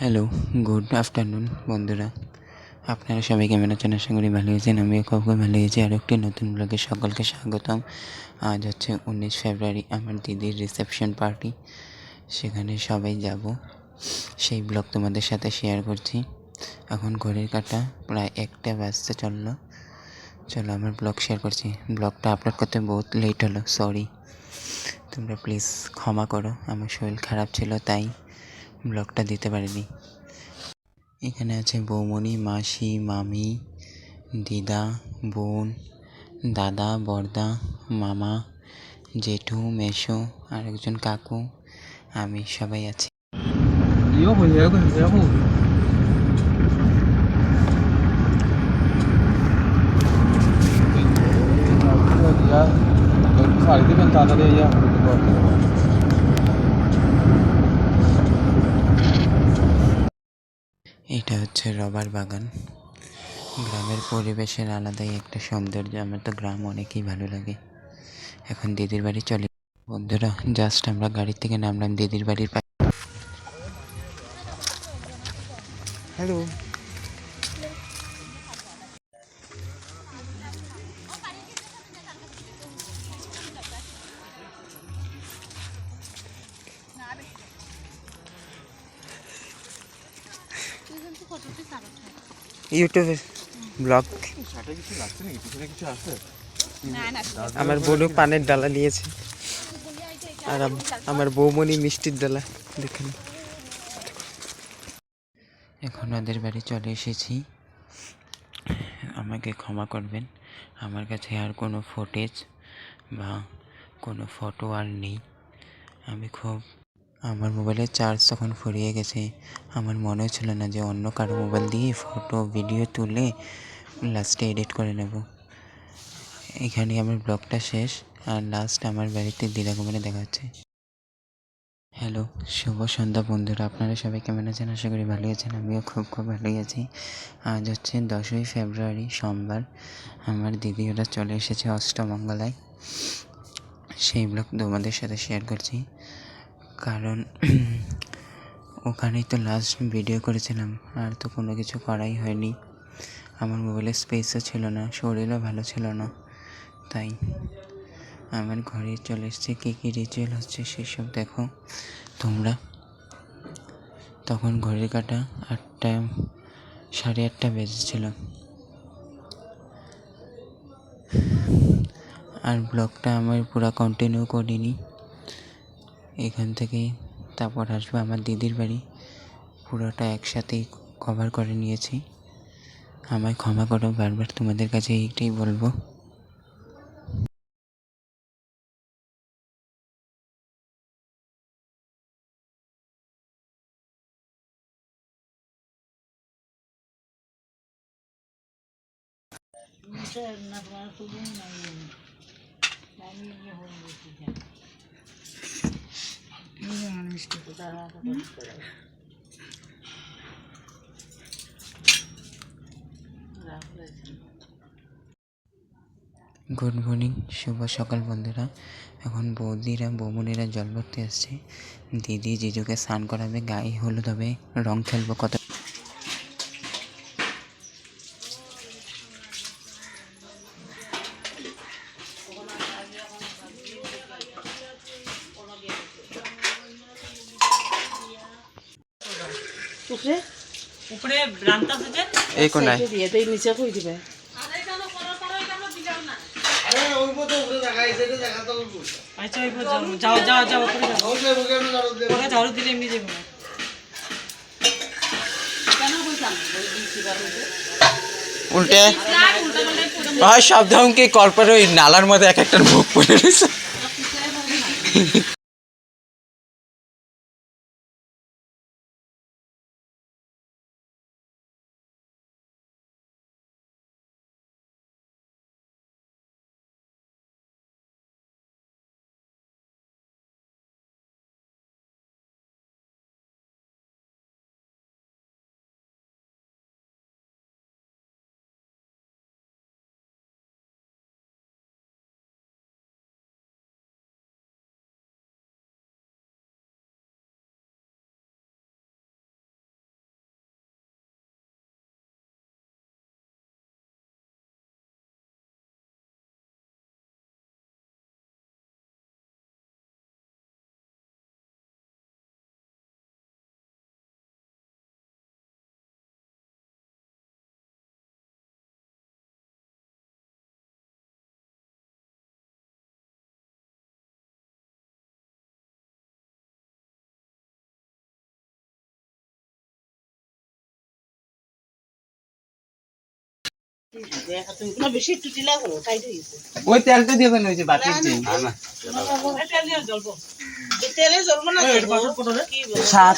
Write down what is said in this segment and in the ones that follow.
Hello, good afternoon বন্ধুরা। আপনারা সবাই কেমন আছেন? আশা করি ভালো আছেন। আমিও খুব ভালো আছি। আর একটি নতুন ব্লগে সকলকে স্বাগতম। আজ হচ্ছে 19 ফেব্রুয়ারি, আমার দিদির রিসেপশন পার্টি। সেখানে সবাই যাব, সেই ব্লগ তোমাদের সাথে শেয়ার করছি। এখন ঘড়ির কাঁটা প্রায় 1টা বাজতে চলো আমার ব্লগ শেয়ার করছি। ব্লগটা আপলোড করতে বহুত লেট হলো, সরি, তোমরা প্লিজ ক্ষমা করো। আমার শরীর খারাপ ছিল, তাই ব্লগটা দিতে পারিনি। এখানে আছে বৌমণি, মাসি, মামি, দিদা, বোন, দাদা, বড়দা, মামা, জেঠু, মেসো, আর একজন কাকু, আমি, সবাই আছি। এটা হচ্ছে রবার বাগান। গ্রামের পরিবেশের আলাদাই একটা সৌন্দর্য। আমার তো গ্রাম অনেকই ভালো লাগে। এখন দিদির বাড়ি চলে বন্ধুরা। জাস্ট আমরা গাড়ি থেকে নামলাম দিদির বাড়ির পাশে। হ্যালো, ইউটিউবে ব্লগ। আমার বোনও পানের ডালা নিয়েছে, আর আমার বৌমণি মিষ্টির ডালা। দেখুন, এখন ওদের বাড়ি চলে এসেছি। আমাকে ক্ষমা করবেন, আমার কাছে আর কোনো ফুটেজ বা কোনো ফটো আর নেই। আমার মোবাইলের চার্জ তখন ফুরিয়ে গেছে। আমার মনে ছিল না যে অন্য কারো মোবাইল দিয়ে ফটো ভিডিও তুলে লাস্টে এডিট করে নেব। এখানে আমার ব্লগটা শেষ, আর লাস্ট আমার বাড়িতে দিদাকুমারে দেখা হচ্ছে। হ্যালো, শুভ সন্ধ্যা বন্ধুরা। আপনারা সবাই কেমন আছেন? আশা করি ভালো আছেন। আমিও খুব ভালোই আছি। আজ হচ্ছে 10ই ফেব্রুয়ারি, সোমবার। আমার দিদি ওরা চলে এসেছে অষ্টমঙ্গলায়। সেই ব্লগ তোমাদের সাথে শেয়ার করছি, কারণ ওখানেই তো লাস্ট ভিডিও করেছিলাম, আর তো কোনো কিছু করাই হয়নি। আমার মোবাইলের স্পেসও ছিল না, শরীরও ভালো ছিল না, তাই আমার ঘরে চলে এসছে। কী কী রিচুয়াল হচ্ছে সেসব দেখো তোমরা। তখন ঘড়ির কাঁটা 8টা, 8:30 বেজেছিল। আর ব্লগটা আমার পুরো কন্টিনিউ করিনি। এখান থেকেই তারপর আসবো আমার দিদির বাড়ি। পুরোটা একসাথেই কভার করে নিয়েছি। আমায় ক্ষমা করো, বারবার তোমাদের কাছে এইটাই বলবো। গুড মর্নিং, শুভ সকাল বন্ধুরা। এখন বৌমনিরা জল ভরতে আসছে। দিদি জিজুকে স্নান করাবে, গায়ে হলুদ হবে, রং খেলবো কত। উপরে ব্রান্তা থেকে এই কোনায় দিয়ে দেই, নিচে কই দিবে। আচ্ছা ওই যাও যাও যাও উপরে যাও, ওরা ঝাড়ু দিলে এমনি যাবে না। উল্টে হয় শব্দ কি কর্পোরেট ওই নালার মধ্যে এক একটা মুখ পড়ে রয়েছে। ওই তেলটা দিয়ে দেন, ওই যে বাটির যে সাত।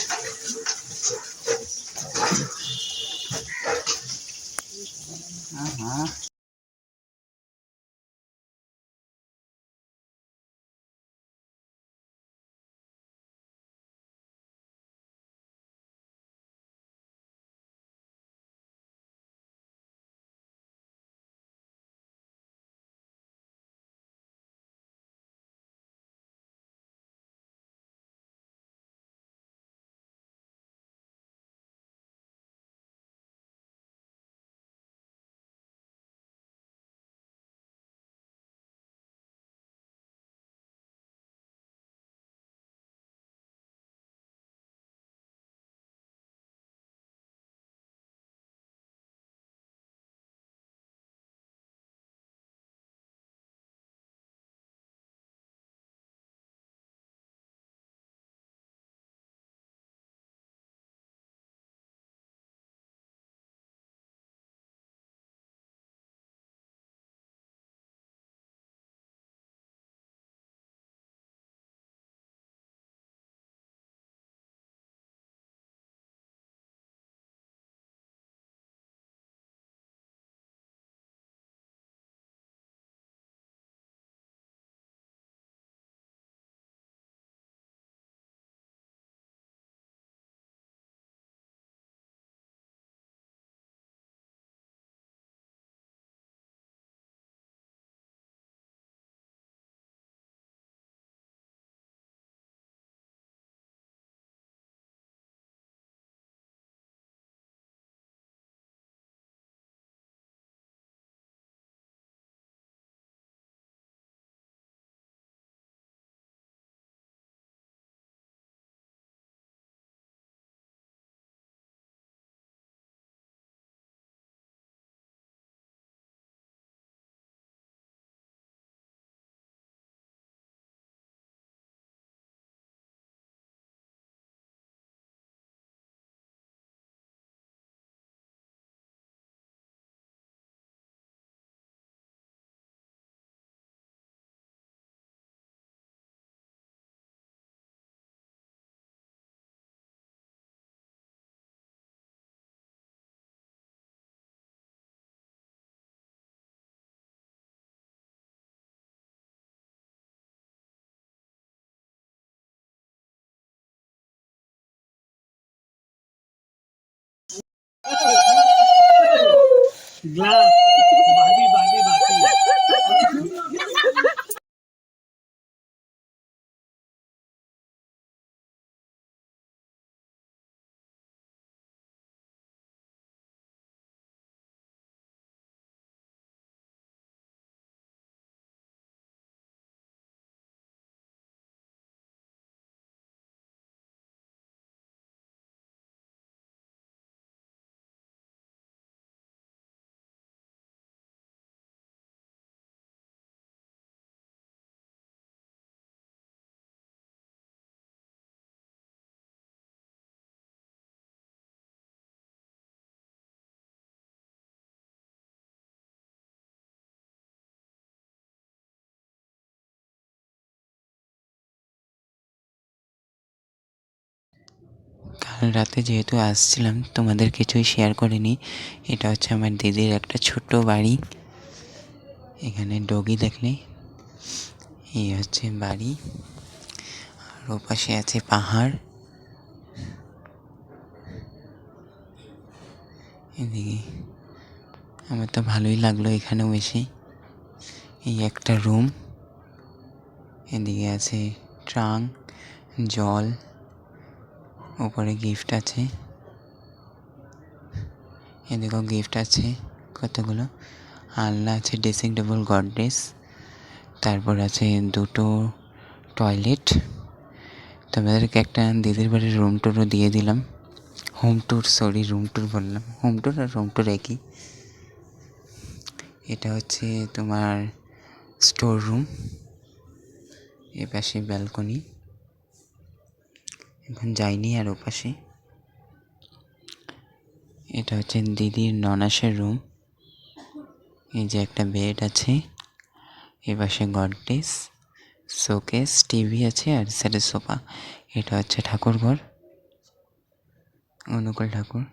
কাল রাতে যেহেতু আসছিলাম, তোমাদের কিছুই শেয়ার করিনি। এটা হচ্ছে আমার দিদির একটা ছোট্ট বাড়ি। এখানে ডগি দেখলে এই হচ্ছে বাড়ি, আর ওপাশে আছে পাহাড়। এদিকে আমার তো ভালোই লাগলো এখানেও এসে। এই একটা রুম, এদিকে আছে ট্রাঙ্ক, জল, ওপরে গিফট আছে, এদিকেও গিফট আছে কতগুলো, আলনা আছে, ড্রেসিং টেবিল, গডরেজ, তারপর আছে দুটো টয়লেট। তোমাদেরকে একটা দিদির বাড়ির রুম টুরও দিয়ে দিলাম, home tour, sorry room tour বললাম, হোম ট্যুর আর রুম ট্যুর একই। এটা হচ্ছে তোমার স্টোর রুম, এপাশে ব্যালকনি, এখন যাইনি আর ওপাশে। এটা হচ্ছে দিদির ননাসের রুম, এই যে একটা বেড আছে, এই পাশে গডরেজ, শোকেস, টিভি আছে আর সাইডে সোফা। এটা হচ্ছে ঠাকুর ঘর, অনুকূল ঠাকুর।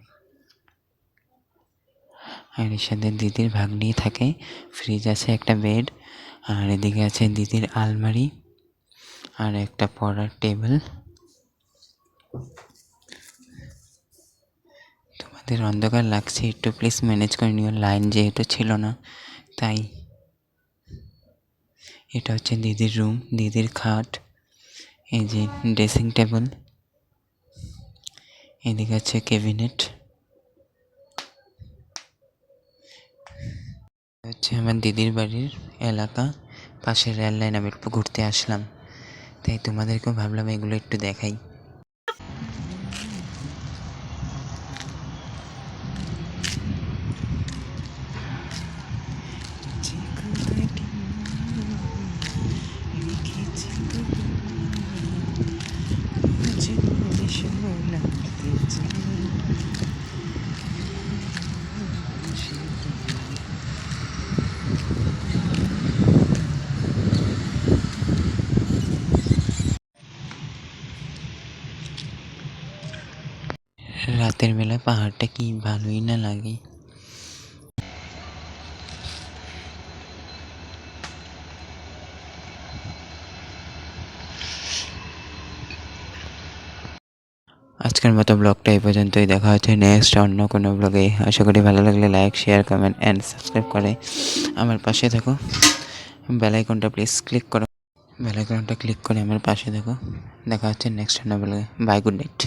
আর এর সাথে দিদির ভাগ্নি থাকে, ফ্রিজ আছে, একটা বেড, আর এদিকে আছে দিদির আলমারি আর একটা পড়ার টেবিল। তোমাদের অন্ধকার লাগছে, একটু প্লিজ ম্যানেজ করে নিও, লাইন যেহেতু ছিল না তাই। এটা হচ্ছে দিদির রুম, দিদির খাট, এই যে ড্রেসিং টেবিল, এদিকে আছে ক্যাবিনেট। হচ্ছে আমার দিদির বাড়ির এলাকা, পাশের রেল লাইন। আমি একটু ঘুরতে আসলাম, তাই তোমাদেরকেও ভাবলাম এগুলো একটু দেখাই। রাতের বেলা পাহাড়টা কি ভালোই না লাগে। আজকের মতো ব্লগটা এই পর্যন্তই, দেখা হচ্ছে নেক্সট অন্য কোনো ব্লগে। আশা করি ভালো লাগলে like, share, comment and subscribe করে আমার পাশে থাকো। বেল আইকনটা প্লিজ ক্লিক করো, বেল আইকনটা ক্লিক করে আমার পাশে থাকো। দেখা হচ্ছে নেক্সট অন্য ব্লগে। Bye, good night.